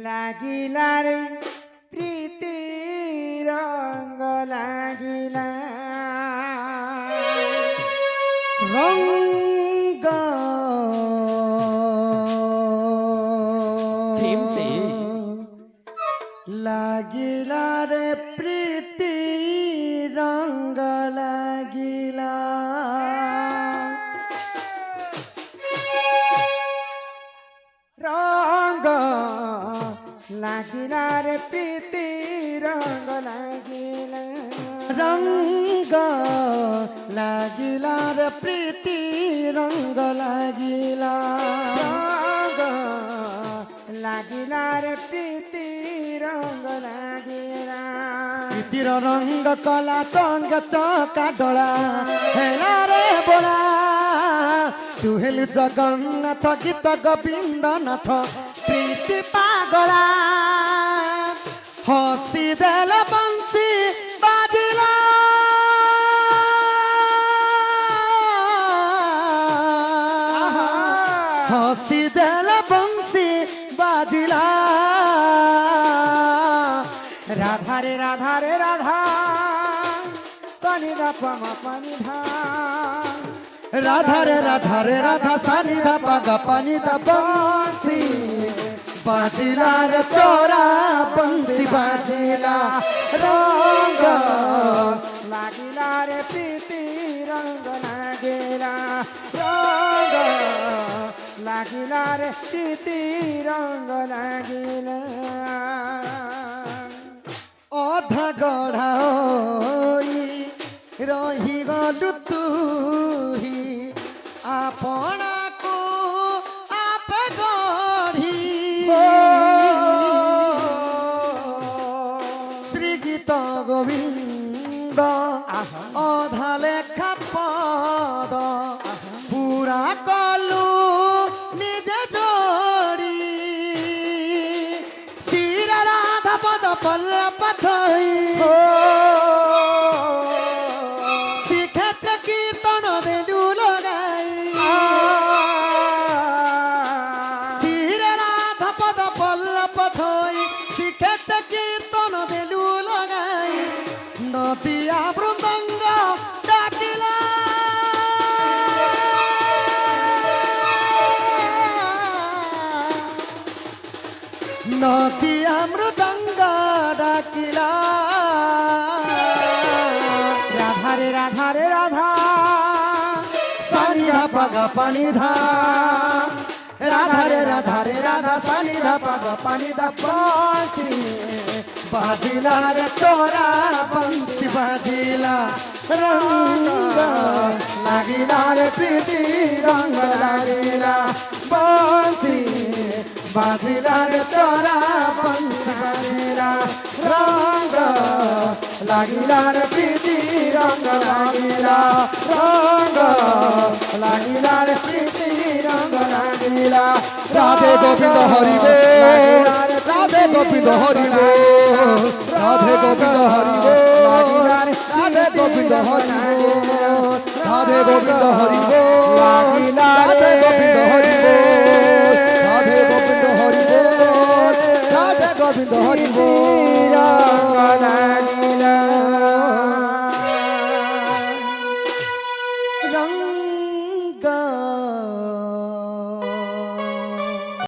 লাগিলা রে প্রীতি রঙ্গ লাগিলা রঙ্গ प्रेम से লাগিলা রে প্রীতি রঙ্গ লাগিলা রঙ্গ লাগিলা রে প্রীতি রঙ্গ লাগিলা রঙ্গ লাগিলা রে প্রীতি রঙ্গ লাগিলা রঙ্গ লাগিলা রে প্রীতি রঙ্গ লাগিলা প্রীতির রঙ্গ কলা তঙ্গ চকা ডোলা হেলা রে বোলা তু হেলু জগন্নাথ গীত গোবিন্দনাথ প্রীতি পাগলা হসি দেল বংশী বাজিলা হসি দেল বংশী বাজিলা রাধা রে রাধা রে রাধা সানি দা পমা পানি ধা রাধা রে রাধা রে রাধা সানি দা পাগা পানি দা বংশী বাজিলা রে চোরা বংশী বাজিলা রঙ্গ লাগিলা রে প্রীতি রঙ্গ লাগিলা রঙ্গ লাগিলা রে প্রীতি রঙ্গ লাগিলা অধা গড়া রহি গলু তুহি আপনাকু আপ গঢ়ি শ্রীগীত গোবিন্দ অধা লেখা পদ পুরা কলু নিজে যোড়ি শির রাধা পদ পল্লব থই শ্রীক্ষেত্র কীর্তন দেলু লগাই শির রাধা পদ পল্লব থই শ্রীক্ষেত্র কীর্তন দেলু লগাই নদিয়া মৃদঙ্গ ডাকিলা নদিয়া মৃদঙ্গ ডাকিলা রাধা রে রাধা রে রাধা সানি ধা পাগা পানি ধা রাধা রে রাধা রে রাধা সানি ধা পাগা পানি ধা বংশী বাজিলা রে চোরা বংশী বাজিলা রঙ্গ লাগিলা রে প্রীতি রঙ্গ লাগিলা বংশী বাজিলা রে চোরা বংশী বাজিলা রঙ্গ লাগিলা রে প্রীতি রঙ্গ লাগিলা রঙ্গ লাগিলা রে প্রীতি রঙ্গ লাগিলা রাধে গোবিন্দ হরি বল রাধে গোবিন্দ হরি বল রাধে গোবিন্দ হরি বল রাধে গোবিন্দ হরি বল রাধে গোবিন্দ হরি বল রাধে গোবিন্দ হরি বল